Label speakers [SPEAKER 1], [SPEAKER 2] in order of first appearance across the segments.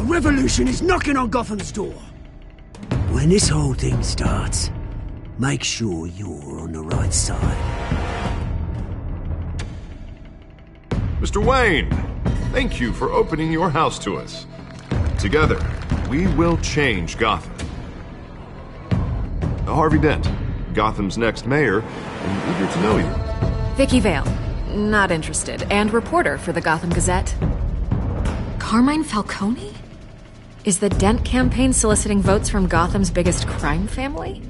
[SPEAKER 1] revolution is knocking on Gotham's door. When this whole thing starts, make sure you're on the right side.
[SPEAKER 2] Mr. Wayne, thank you for opening your house to us. Together, we will change Gotham. Harvey Dent, Gotham's next mayor, and eager to know you.
[SPEAKER 3] Vicky Vale, not interested, and reporter for the Gotham Gazette. Carmine Falcone? Is the Dent campaign soliciting votes from Gotham's biggest crime family?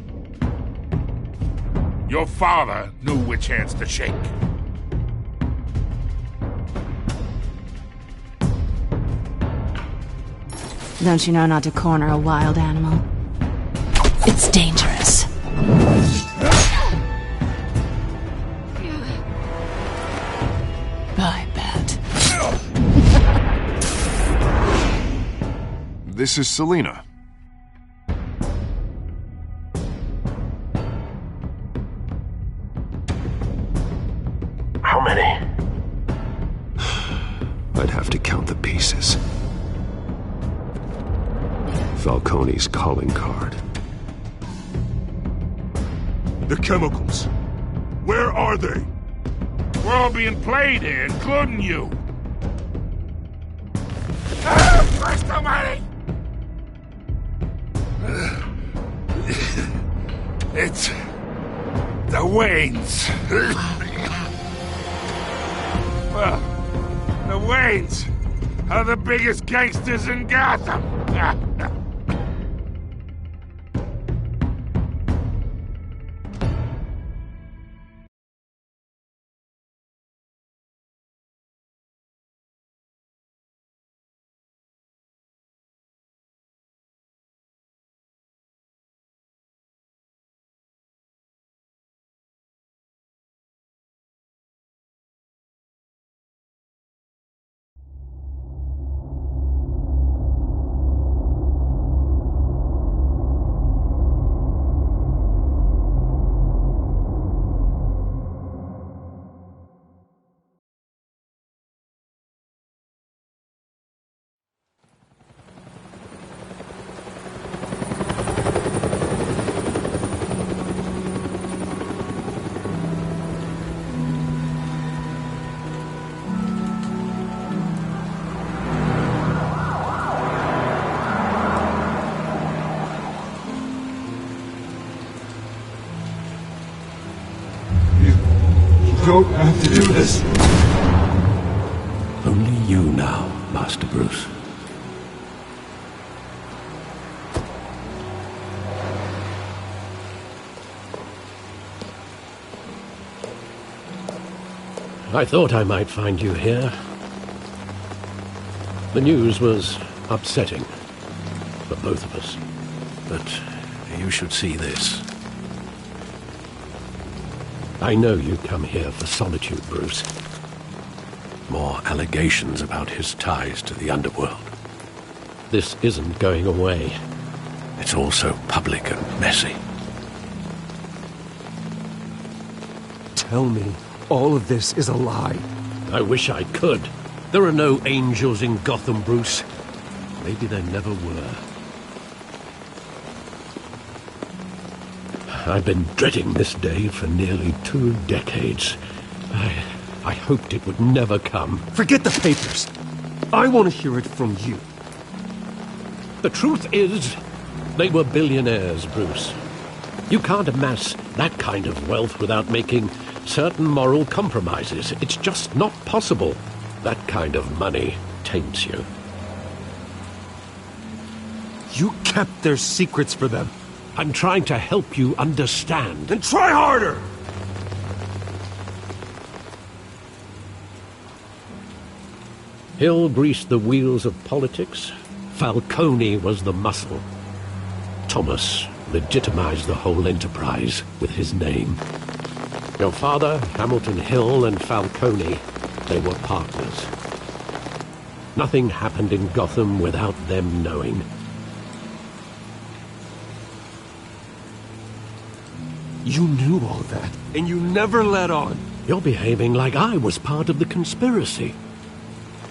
[SPEAKER 4] Your father knew which hands to shake.
[SPEAKER 5] Don't you know not to corner a wild animal? It's dangerous. I bet.
[SPEAKER 2] This is Selina.
[SPEAKER 6] How many?
[SPEAKER 7] I'd have to count the pieces. Falcone's calling card.
[SPEAKER 4] The chemicals. Where are they? We're all being played here, including you. Christ almighty! It's the Waynes. Well, the Waynes are the biggest gangsters in Gotham.
[SPEAKER 7] Don't have to do this. Only you now, Master Bruce.
[SPEAKER 8] I thought I might find you here. The news was upsetting for both of us, but you should see this. I know you come here for solitude, Bruce. More allegations about his ties to the underworld. This isn't going away. It's all so public and messy.
[SPEAKER 9] Tell me all of this is a lie.
[SPEAKER 8] I wish I could. There are no angels in Gotham, Bruce. Maybe there never were. I've been dreading this day for nearly 2 decades. I hoped it would never come.
[SPEAKER 9] Forget the papers. I want to hear it from you.
[SPEAKER 8] The truth is, they were billionaires, Bruce. You can't amass that kind of wealth without making certain moral compromises. It's just not possible. That kind of money taints you.
[SPEAKER 9] You kept their secrets for them.
[SPEAKER 8] I'm trying to help you understand.
[SPEAKER 9] Then try harder!
[SPEAKER 8] Hill greased the wheels of politics. Falcone was the muscle. Thomas legitimized the whole enterprise with his name. Your father, Hamilton Hill, and Falcone, they were partners. Nothing happened in Gotham without them knowing.
[SPEAKER 9] You knew all that, and you never let on.
[SPEAKER 8] You're behaving like I was part of the conspiracy.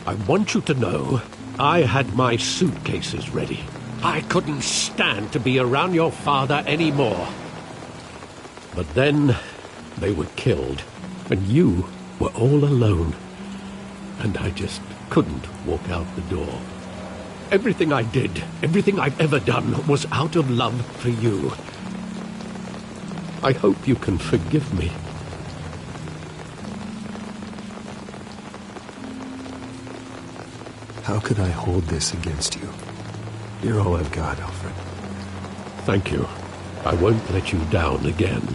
[SPEAKER 8] I want you to know I had my suitcases ready. I couldn't stand to be around your father anymore. But then they were killed, and you were all alone. And I just couldn't walk out the door. Everything I did, everything I've ever done, was out of love for you. I hope you can forgive me.
[SPEAKER 9] How could I hold this against you? You're all I've got, Alfred.
[SPEAKER 8] Thank you. I won't let you down again.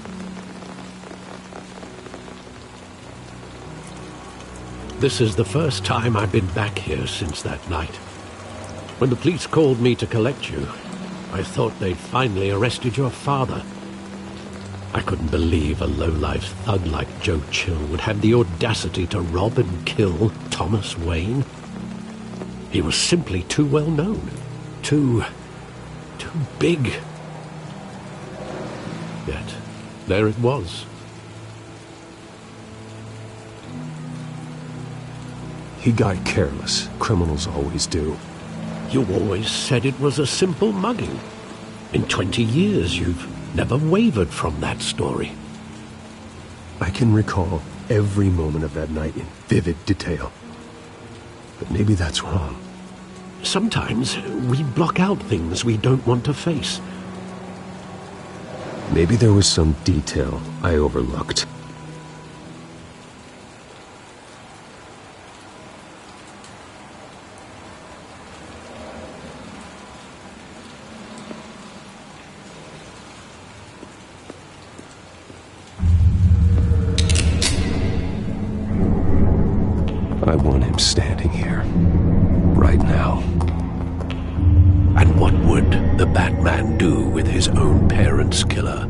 [SPEAKER 8] This is the first time I've been back here since that night. When the police called me to collect you, I thought they'd finally arrested your father. I couldn't believe a low-life thug like Joe Chill would have the audacity to rob and kill Thomas Wayne. He was simply too well known. Too big. Yet, there it was.
[SPEAKER 9] He got careless. Criminals always do.
[SPEAKER 8] You always said it was a simple mugging. In 20 years, you've never wavered from that story.
[SPEAKER 9] I can recall every moment of that night in vivid detail. But maybe that's wrong.
[SPEAKER 8] Sometimes we block out things we don't want to face.
[SPEAKER 9] Maybe there was some detail I overlooked. I want him standing here, right now.
[SPEAKER 8] And what would the Batman do with his own parents' killer?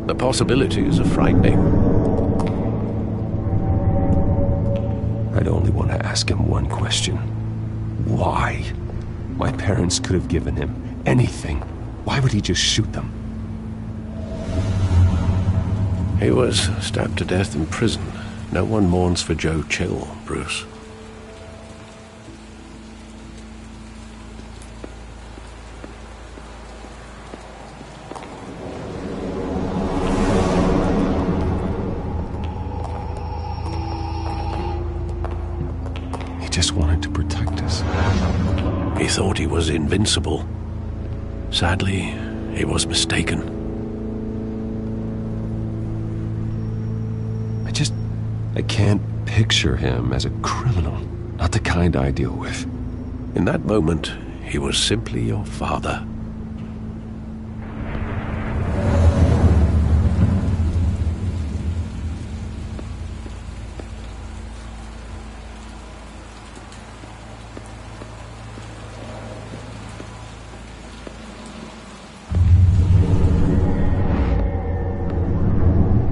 [SPEAKER 8] The possibilities are frightening.
[SPEAKER 9] I'd only want to ask him one question. Why? My parents could have given him anything. Why would he just shoot them?
[SPEAKER 8] He was stabbed to death in prison. No one mourns for Joe Chill, Bruce.
[SPEAKER 9] He just wanted to protect us.
[SPEAKER 8] He thought he was invincible. Sadly, he was mistaken.
[SPEAKER 9] I can't picture him as a criminal. Not the kind I deal with.
[SPEAKER 8] In that moment, he was simply your father.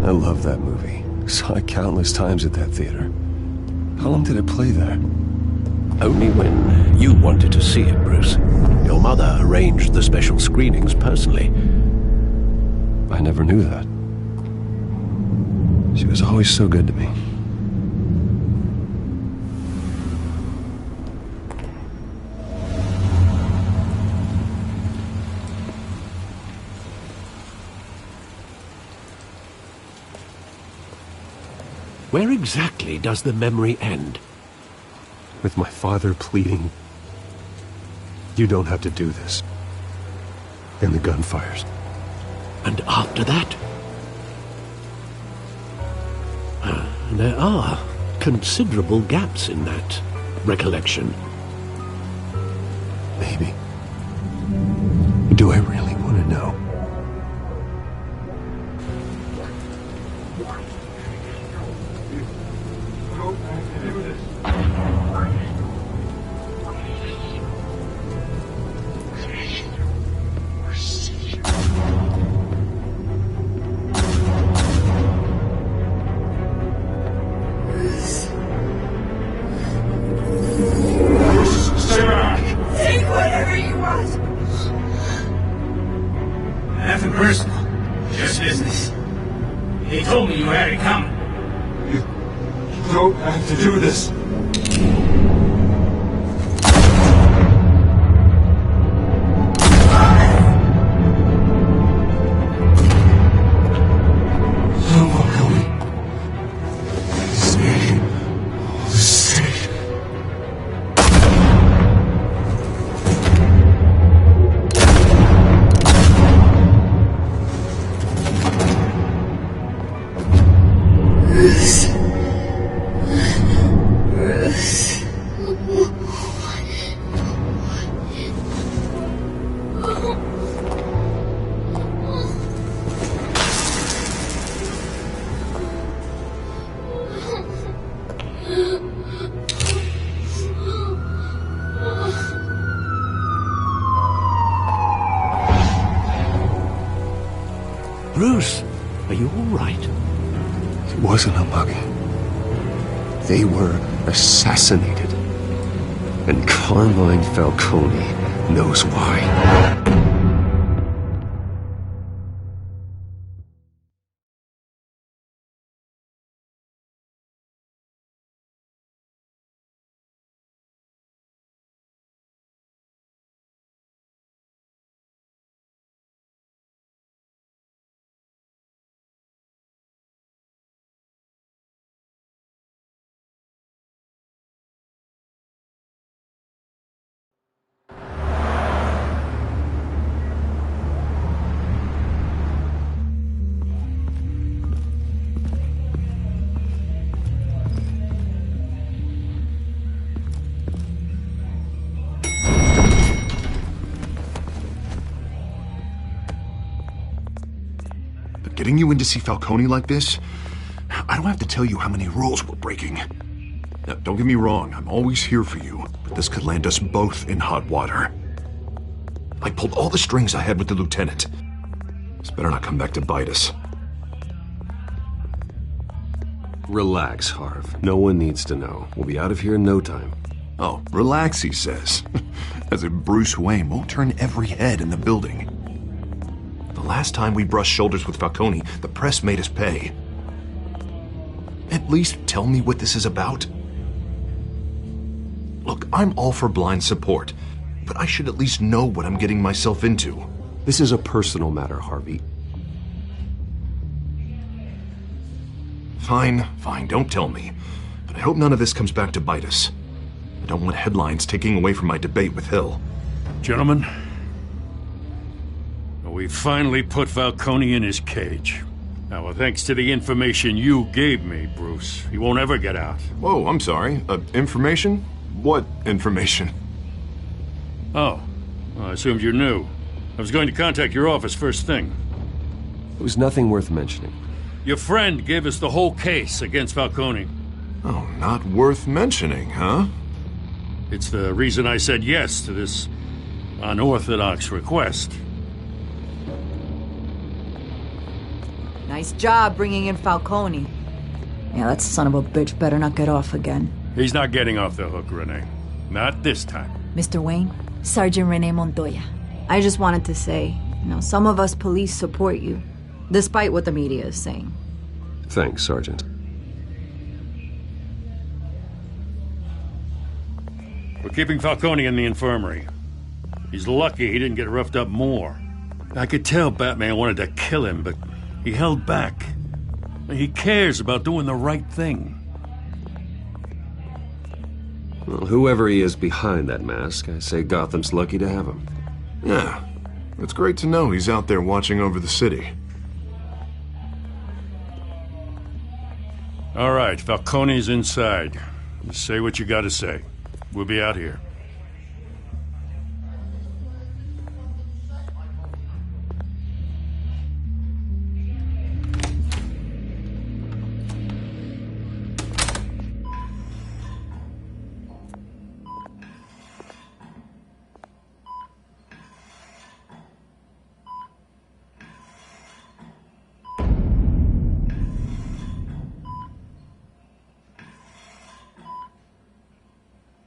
[SPEAKER 9] I love that movie. Saw it countless times at that theater. How long did it play there?
[SPEAKER 8] Only when you wanted to see it, Bruce. Your mother arranged the special screenings personally.
[SPEAKER 9] I never knew that. She was always so good to me.
[SPEAKER 8] Where exactly does the memory end?
[SPEAKER 9] With my father pleading, "You don't have to do this." And the gun fires.
[SPEAKER 8] And after that? There are considerable gaps in that recollection.
[SPEAKER 9] Maybe. Do I really want to know?
[SPEAKER 10] Nothing personal. Just business. They told me you had it coming.
[SPEAKER 7] You don't have to do this.
[SPEAKER 8] Bruce, are you all right?
[SPEAKER 9] It wasn't a mug. They were assassinated. And Carmine Falcone knows why.
[SPEAKER 2] Getting you in to see Falcone like this? I don't have to tell you how many rules we're breaking. Now, don't get me wrong, I'm always here for you, but this could land us both in hot water. I pulled all the strings I had with the lieutenant. This better not come back to bite us.
[SPEAKER 9] Relax, Harv. No one needs to know. We'll be out of here in no time.
[SPEAKER 2] Oh, relax, he says. As if Bruce Wayne won't turn every head in the building. The last time we brushed shoulders with Falcone, the press made us pay. At least tell me what this is about. Look, I'm all for blind support, but I should at least know what I'm getting myself into.
[SPEAKER 9] This is a personal matter, Harvey.
[SPEAKER 2] Fine, don't tell me. But I hope none of this comes back to bite us. I don't want headlines taking away from my debate with Hill.
[SPEAKER 4] Gentlemen, we finally put Falcone in his cage. Now, well, thanks to the information you gave me, Bruce, he won't ever get out.
[SPEAKER 2] Whoa, I'm sorry. Information? What information?
[SPEAKER 4] Oh, well, I assumed you knew. I was going to contact your office first thing.
[SPEAKER 9] It was nothing worth mentioning.
[SPEAKER 4] Your friend gave us the whole case against Falcone.
[SPEAKER 2] Oh, not worth mentioning, huh?
[SPEAKER 4] It's the reason I said yes to this unorthodox request.
[SPEAKER 11] Nice job bringing in Falcone. Yeah, that son of a bitch better not get off again.
[SPEAKER 4] He's not getting off the hook, Renee. Not this time.
[SPEAKER 11] Mr. Wayne, Sergeant Renee Montoya. I just wanted to say, some of us police support you, despite what the media is saying.
[SPEAKER 9] Thanks, Sergeant.
[SPEAKER 4] We're keeping Falcone in the infirmary. He's lucky he didn't get roughed up more. I could tell Batman wanted to kill him, but he held back. He cares about doing the right thing.
[SPEAKER 9] Well, whoever he is behind that mask, I say Gotham's lucky to have him.
[SPEAKER 2] Yeah, it's great to know he's out there watching over the city.
[SPEAKER 4] All right, Falcone's inside. Just say what you gotta say. We'll be out here.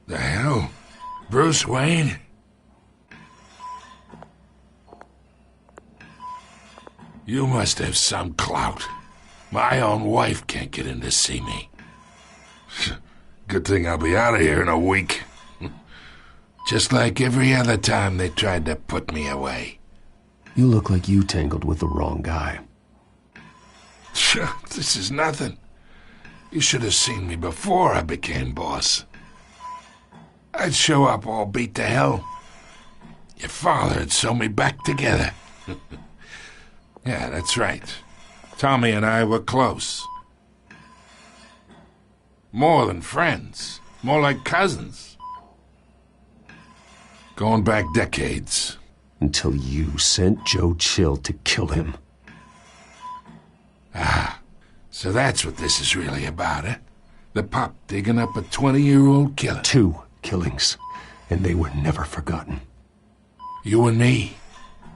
[SPEAKER 12] The hell? Bruce Wayne? You must have some clout. My own wife can't get in to see me. Good thing I'll be out of here in a week. Just like every other time they tried to put me away.
[SPEAKER 9] You look like you tangled with the wrong guy.
[SPEAKER 12] This is nothing. You should have seen me before I became boss. I'd show up all beat to hell. Your father'd sew me back together. Yeah, that's right. Tommy and I were close. More than friends. More like cousins. Going back decades.
[SPEAKER 9] Until you sent Joe Chill to kill him.
[SPEAKER 12] Ah, so that's what this is really about, eh? The pup digging up a 20-year-old killer.
[SPEAKER 9] 2 killings, and they were never forgotten.
[SPEAKER 12] You and me,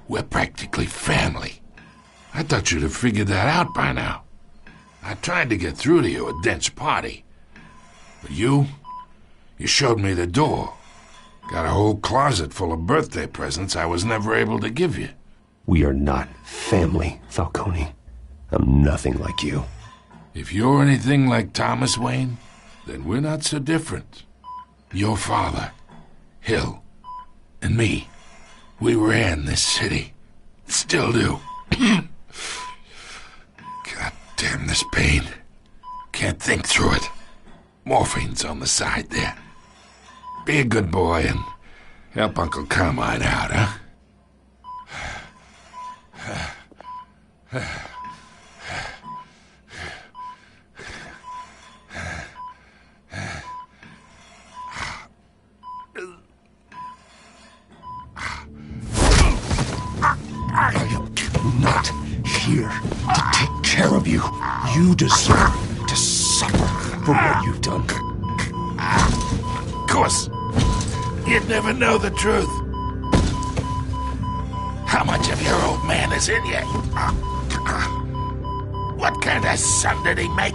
[SPEAKER 12] we're practically family. I thought you'd have figured that out by now. I tried to get through to you at Dent's party. But you showed me the door. Got a whole closet full of birthday presents I was never able to give you.
[SPEAKER 9] We are not family, Falcone. I'm nothing like you.
[SPEAKER 12] If you're anything like Thomas Wayne, then we're not so different. Your father, Hill, and me, we ran this city. Still do. God damn this pain. Can't think through it. Morphine's on the side there. Be a good boy and help Uncle Carmine out, huh?
[SPEAKER 9] Not here to take care of you. You deserve to suffer for what you've done.
[SPEAKER 12] Of course, you'd never know the truth. How much of your old man is in you? What kind of son did he make?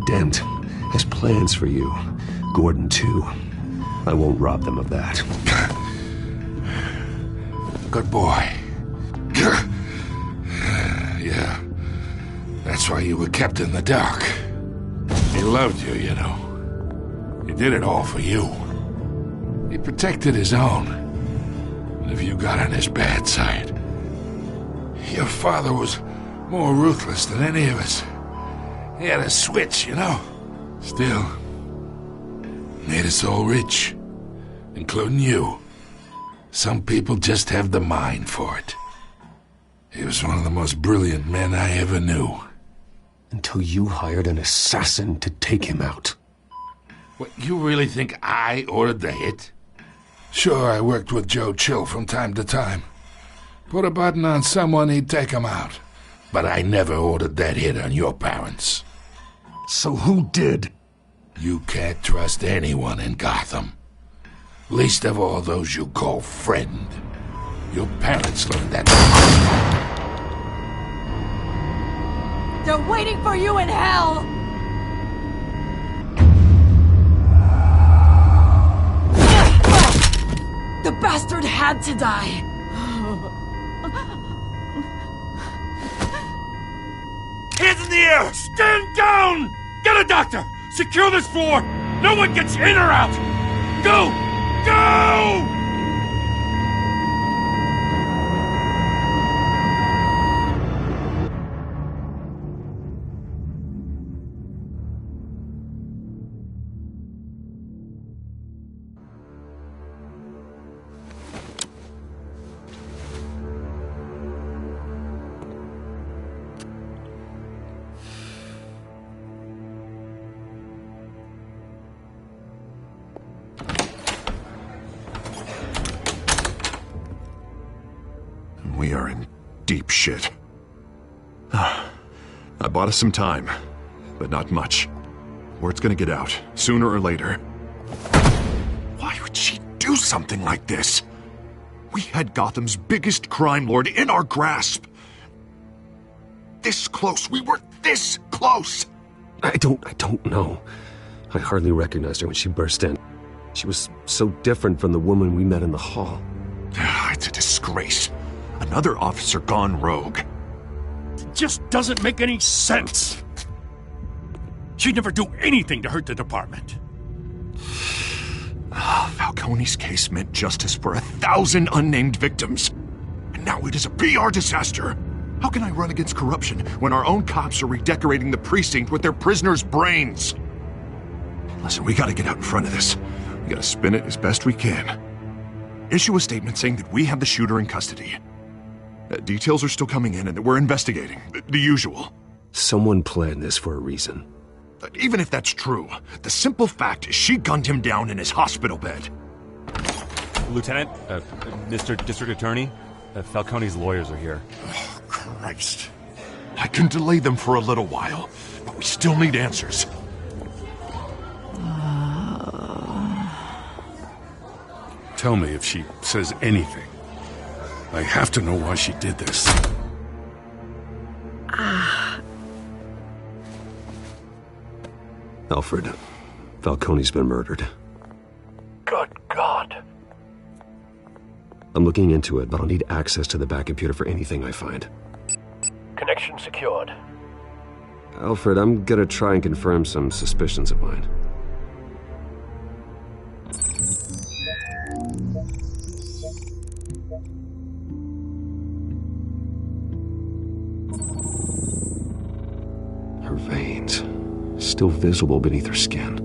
[SPEAKER 9] Dent has plans for you. Gordon, too. I won't rob them of that.
[SPEAKER 12] Good boy. Yeah. That's why you were kept in the dark. He loved you, you know. He did it all for you. He protected his own. And if you got on his bad side, your father was more ruthless than any of us. He had a switch, you know. Still, made us all rich, including you. Some people just have the mind for it. He was one of the most brilliant men I ever knew.
[SPEAKER 9] Until you hired an assassin to take him out.
[SPEAKER 12] What, you really think I ordered the hit? Sure, I worked with Joe Chill from time to time. Put a button on someone, he'd take him out. But I never ordered that hit on your parents.
[SPEAKER 9] So who did?
[SPEAKER 12] You can't trust anyone in Gotham. Least of all those you call friend. Your parents learned that.
[SPEAKER 11] They're waiting for you in hell! The bastard had to die!
[SPEAKER 4] Hands in the air! Stand down! Get a doctor! Secure this floor! No one gets in or out! Go! Go!
[SPEAKER 2] We are in deep shit. I bought us some time, but not much. Word's gonna get out, sooner or later. Why would she do something like this? We had Gotham's biggest crime lord in our grasp. This close. We were this close.
[SPEAKER 9] I don't know. I hardly recognized her when she burst in. She was so different from the woman we met in the hall.
[SPEAKER 2] It's a disgrace. Another officer gone rogue.
[SPEAKER 4] It just doesn't make any sense. She'd never do anything to hurt the department.
[SPEAKER 2] Falcone's case meant justice for 1,000 unnamed victims. And now it is a PR disaster. How can I run against corruption when our own cops are redecorating the precinct with their prisoners' brains? Listen, we gotta get out in front of this. We gotta spin it as best we can. Issue a statement saying that we have the shooter in custody. Details are still coming in and that we're investigating. The usual.
[SPEAKER 9] Someone planned this for a reason.
[SPEAKER 2] Even if that's true, the simple fact is she gunned him down in his hospital bed.
[SPEAKER 13] Lieutenant, Mr. District Attorney, Falcone's lawyers are here.
[SPEAKER 2] Oh, Christ. I can delay them for a little while, but we still need answers.
[SPEAKER 4] Tell me if she says anything. I have to know why she did this.
[SPEAKER 7] Alfred, Falcone's been murdered.
[SPEAKER 6] Good God.
[SPEAKER 7] I'm looking into it, but I'll need access to the back computer for anything I find.
[SPEAKER 6] Connection secured.
[SPEAKER 7] Alfred, I'm gonna try and confirm some suspicions of mine. Her veins, still visible beneath her skin.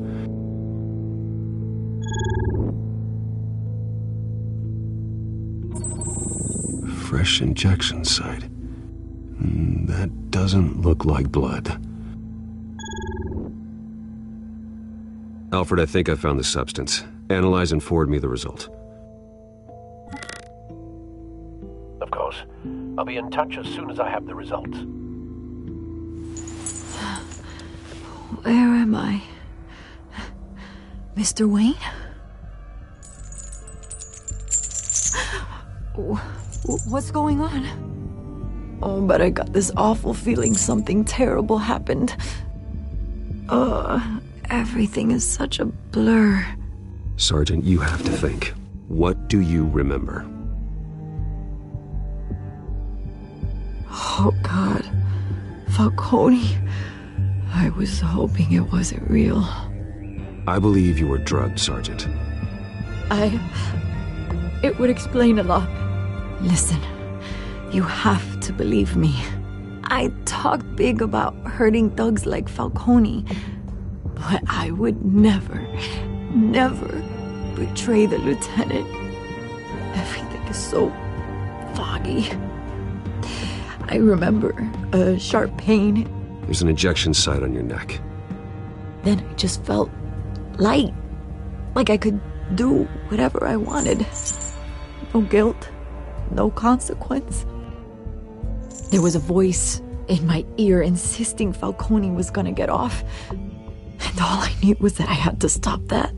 [SPEAKER 7] Fresh injection site. That doesn't look like blood. Alfred, I think I found the substance. Analyze and forward me the result.
[SPEAKER 6] Of course. I'll be in touch as soon as I have the results.
[SPEAKER 11] Where am I? Mr. Wayne? What's going on? Oh, but I got this awful feeling something terrible happened. Everything is such a blur.
[SPEAKER 7] Sergeant, you have to think. What do you remember?
[SPEAKER 11] Oh, God. Falcone. I was hoping it wasn't real.
[SPEAKER 7] I believe you were drugged, Sergeant.
[SPEAKER 11] It would explain a lot. Listen, you have to believe me. I talked big about hurting thugs like Falcone, but I would never betray the lieutenant. Everything is so foggy. I remember a sharp pain.
[SPEAKER 7] There's an injection site on your neck.
[SPEAKER 11] Then I just felt light, like I could do whatever I wanted. No guilt, no consequence. There was a voice in my ear insisting Falcone was gonna get off. And all I knew was that I had to stop that.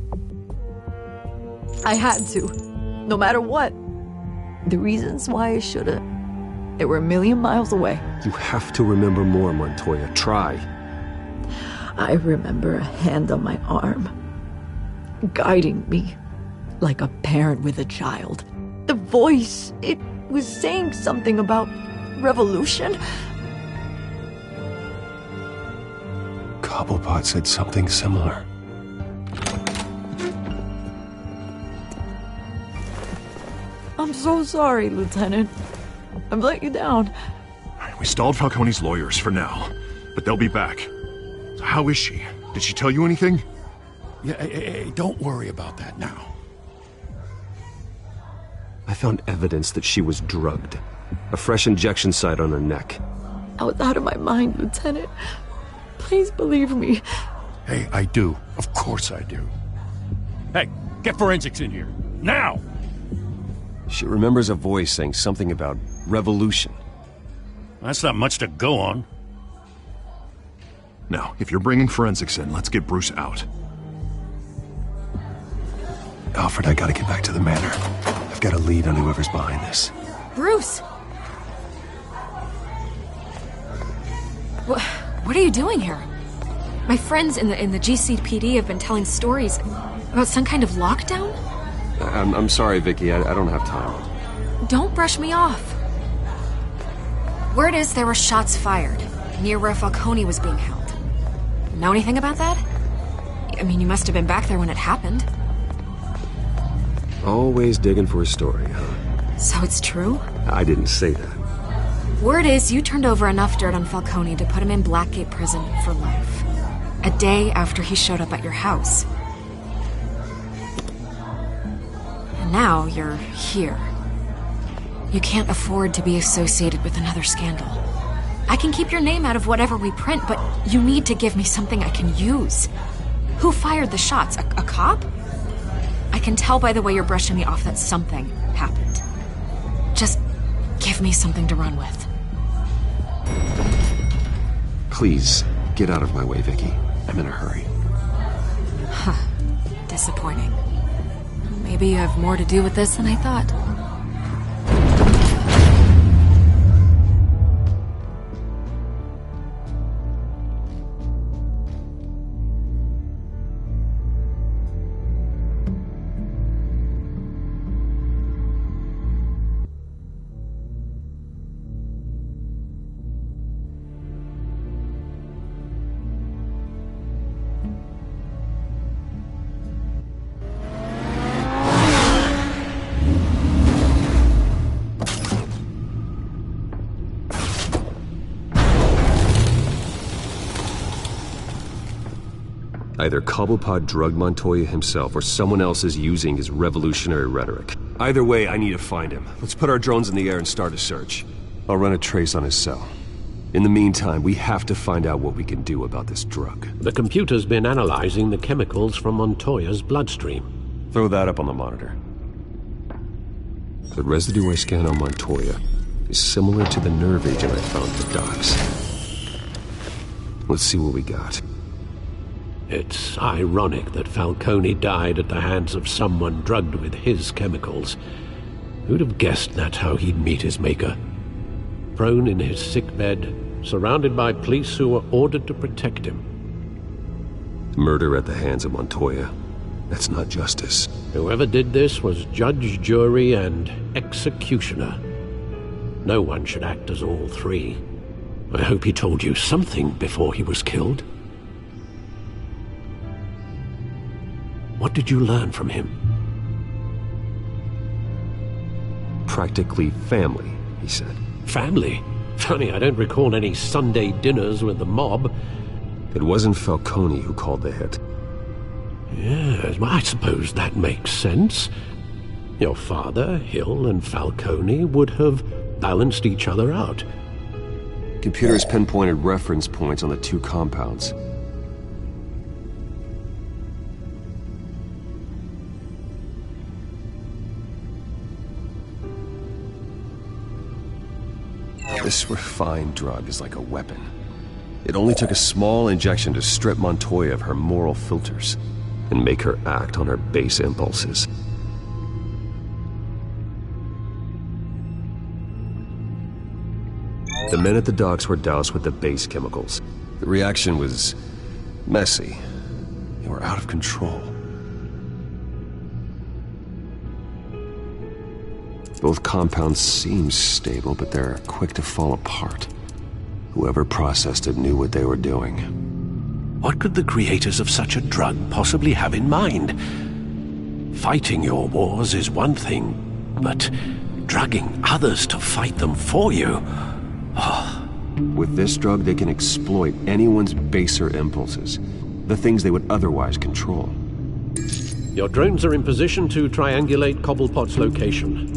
[SPEAKER 11] I had to, no matter what. The reasons why I should've, they were a million miles away.
[SPEAKER 7] You have to remember more, Montoya. Try.
[SPEAKER 11] I remember a hand on my arm, guiding me like a parent with a child. The voice, it was saying something about revolution.
[SPEAKER 7] Cobblepot said something similar.
[SPEAKER 11] I'm so sorry, Lieutenant. I've let you down.
[SPEAKER 2] We stalled Falcone's lawyers for now, but they'll be back. So how is she? Did she tell you anything?
[SPEAKER 4] Yeah, hey, don't worry about that now.
[SPEAKER 7] I found evidence that she was drugged. A fresh injection site on her neck.
[SPEAKER 11] I was out of my mind, Lieutenant. Please believe me.
[SPEAKER 4] Hey, I do. Of course I do. Hey, get forensics in here. Now!
[SPEAKER 7] She remembers a voice saying something about revolution.
[SPEAKER 4] That's not much to go on.
[SPEAKER 2] Now, if you're bringing forensics in, let's get Bruce out.
[SPEAKER 7] Alfred, I gotta get back to the manor. I've got a lead on whoever's behind this.
[SPEAKER 3] Bruce! What are you doing here? My friends in the GCPD have been telling stories about some kind of lockdown?
[SPEAKER 7] I'm sorry, Vicky. I don't have time.
[SPEAKER 3] Don't brush me off. Word is there were shots fired near where Falcone was being held. Know anything about that? I mean, you must have been back there when it happened.
[SPEAKER 7] Always digging for a story, huh?
[SPEAKER 3] So it's true?
[SPEAKER 7] I didn't say that.
[SPEAKER 3] Word is you turned over enough dirt on Falcone to put him in Blackgate Prison for life. A day after he showed up at your house. And now you're here. You can't afford to be associated with another scandal. I can keep your name out of whatever we print, but you need to give me something I can use. Who fired the shots? A cop? I can tell by the way you're brushing me off that something happened. Just give me something to run with.
[SPEAKER 7] Please, get out of my way, Vicky. I'm in a hurry.
[SPEAKER 3] Huh. Disappointing. Maybe you have more to do with this than I thought.
[SPEAKER 7] Either Cobblepot drugged Montoya himself, or someone else is using his revolutionary rhetoric. Either way, I need to find him. Let's put our drones in the air and start a search. I'll run a trace on his cell. In the meantime, we have to find out what we can do about this drug.
[SPEAKER 8] The computer's been analyzing the chemicals from Montoya's bloodstream.
[SPEAKER 7] Throw that up on the monitor. The residue I scan on Montoya is similar to the nerve agent I found at the docks. Let's see what we got.
[SPEAKER 8] It's ironic that Falcone died at the hands of someone drugged with his chemicals. Who'd have guessed that's how he'd meet his maker? Prone in his sickbed, surrounded by police who were ordered to protect him.
[SPEAKER 7] Murder at the hands of Montoya. That's not justice.
[SPEAKER 8] Whoever did this was judge, jury, and executioner. No one should act as all three. I hope he told you something before he was killed. What did you learn from him?
[SPEAKER 7] Practically family, he said.
[SPEAKER 8] Family? Funny, I don't recall any Sunday dinners with the mob.
[SPEAKER 7] It wasn't Falcone who called the hit.
[SPEAKER 8] Yes, well, I suppose that makes sense. Your father, Hill, and Falcone would have balanced each other out.
[SPEAKER 7] Computers pinpointed reference points on the two compounds. This refined drug is like a weapon. It only took a small injection to strip Montoya of her moral filters and make her act on her base impulses. The men at the docks were doused with the base chemicals. The reaction was messy. They were out of control. Both compounds seem stable, but they're quick to fall apart. Whoever processed it knew what they were doing.
[SPEAKER 8] What could the creators of such a drug possibly have in mind? Fighting your wars is one thing, but drugging others to fight them for you? Oh.
[SPEAKER 7] With this drug, they can exploit anyone's baser impulses, the things they would otherwise control.
[SPEAKER 8] Your drones are in position to triangulate Cobblepot's location.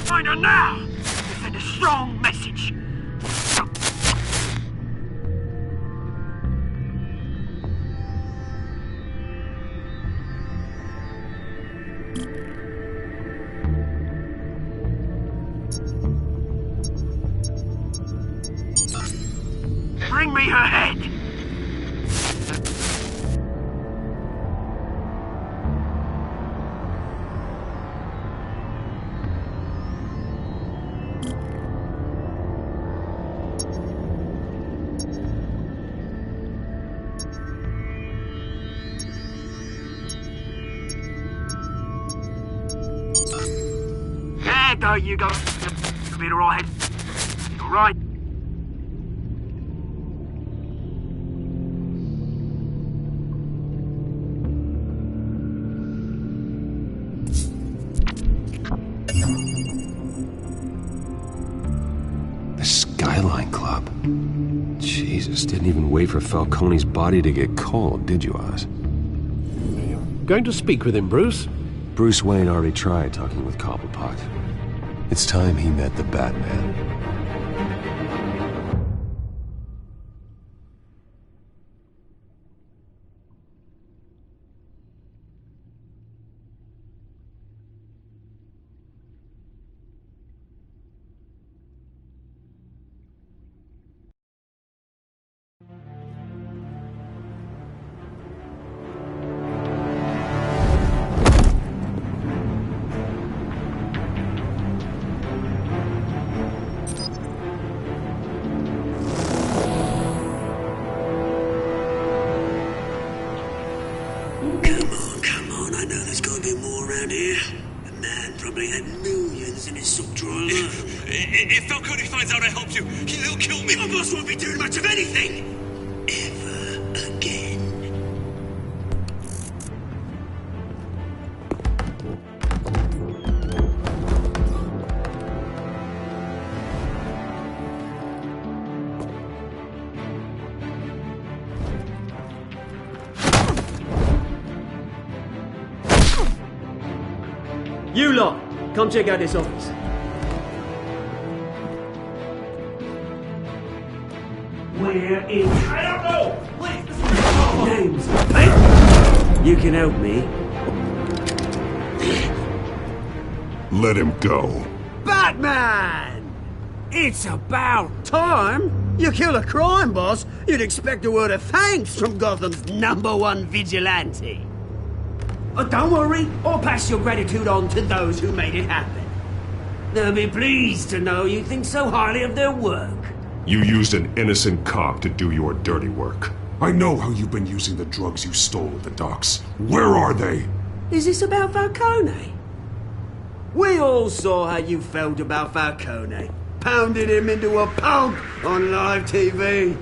[SPEAKER 1] Find her now! To send a strong message. Bring me her head! alright though, you go. You'll be alright. Alright.
[SPEAKER 7] The Skyline Club. Jesus, didn't even wait for Falcone's body to get cold, did you, Oz?
[SPEAKER 8] Going to speak with him, Bruce?
[SPEAKER 7] Bruce Wayne already tried talking with Cobblepot. It's time he met the Batman.
[SPEAKER 1] Come on, I know there's gotta be more around here. The man probably had millions in his sub-drawer.
[SPEAKER 14] If Falcone finds out I helped you, he'll kill me.
[SPEAKER 1] Your boss won't be doing much of anything! Ever again.
[SPEAKER 15] You lot, come check out this office.
[SPEAKER 1] Where is...
[SPEAKER 14] I don't know! Please,
[SPEAKER 1] Names? Hey! You can help me.
[SPEAKER 2] Let him go.
[SPEAKER 1] Batman! It's about time! You kill a crime boss, you'd expect a word of thanks from Gotham's #1 vigilante. But don't worry, I'll pass your gratitude on to those who made it happen. They'll be pleased to know you think so highly of their work.
[SPEAKER 2] You used an innocent cop to do your dirty work. I know how you've been using the drugs you stole at the docks. Where are they?
[SPEAKER 1] Is this about Falcone? We all saw how you felt about Falcone. Pounded him into a pulp on live TV.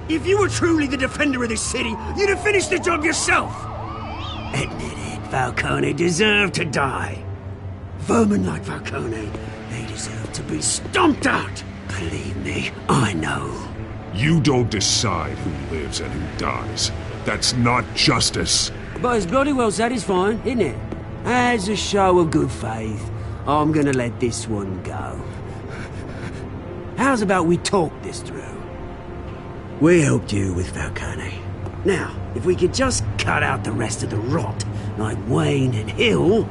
[SPEAKER 1] If you were truly the defender of this city, you'd have finished the job yourself. Admit it, Falcone deserved to die. Vermin like Falcone, they deserve to be stomped out. Believe me, I know.
[SPEAKER 2] You don't decide who lives and who dies. That's not justice.
[SPEAKER 1] But it's bloody well satisfying, isn't it? As a show of good faith, I'm gonna let this one go. How's about we talk this through? We helped you with Falcone. Now, if we could just cut out the rest of the rot, like Wayne and Hill,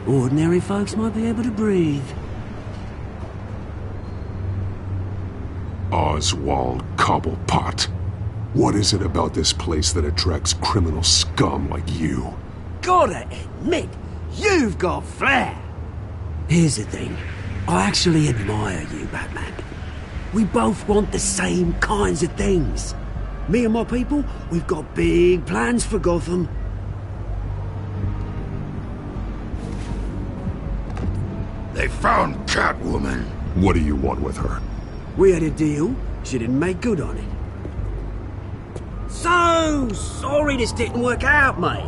[SPEAKER 1] ordinary folks might be able to breathe.
[SPEAKER 2] Oswald Cobblepot. What is it about this place that attracts criminal scum like you?
[SPEAKER 1] Gotta admit, you've got flair. Here's the thing. I actually admire you, Batman. We both want the same kinds of things. Me and my people, we've got big plans for Gotham.
[SPEAKER 2] They found Catwoman. What do you want with her?
[SPEAKER 1] We had a deal. She didn't make good on it. So sorry this didn't work out, mate.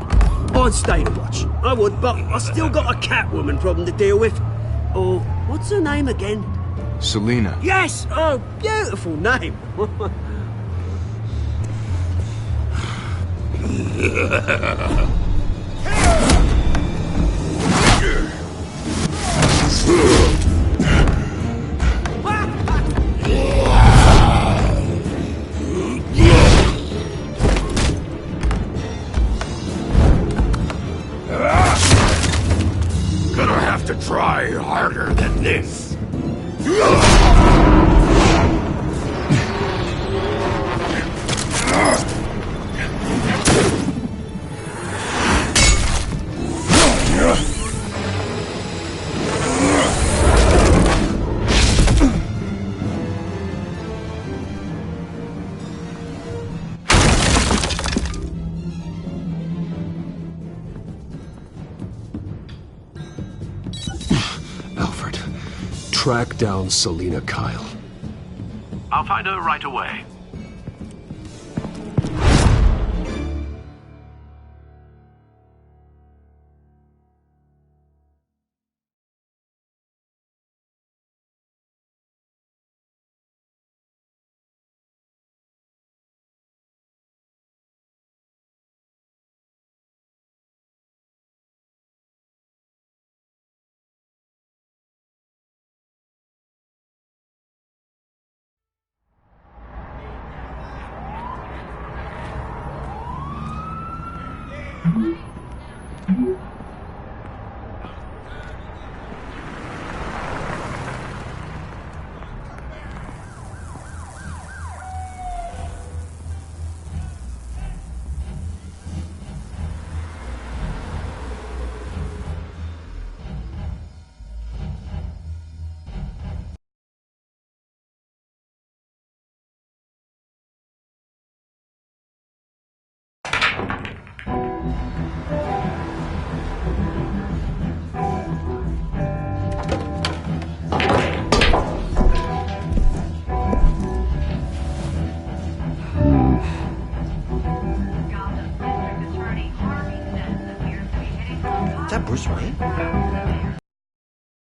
[SPEAKER 1] I'd stay to watch. I would, but I still got a Catwoman problem to deal with. Or, what's her name again?
[SPEAKER 16] Selina.
[SPEAKER 1] Yes! Oh, beautiful name.
[SPEAKER 2] Gonna have to try harder than this.
[SPEAKER 7] track down Selina Kyle.
[SPEAKER 6] I'll find her right away.
[SPEAKER 16] Is that Bruce Wayne?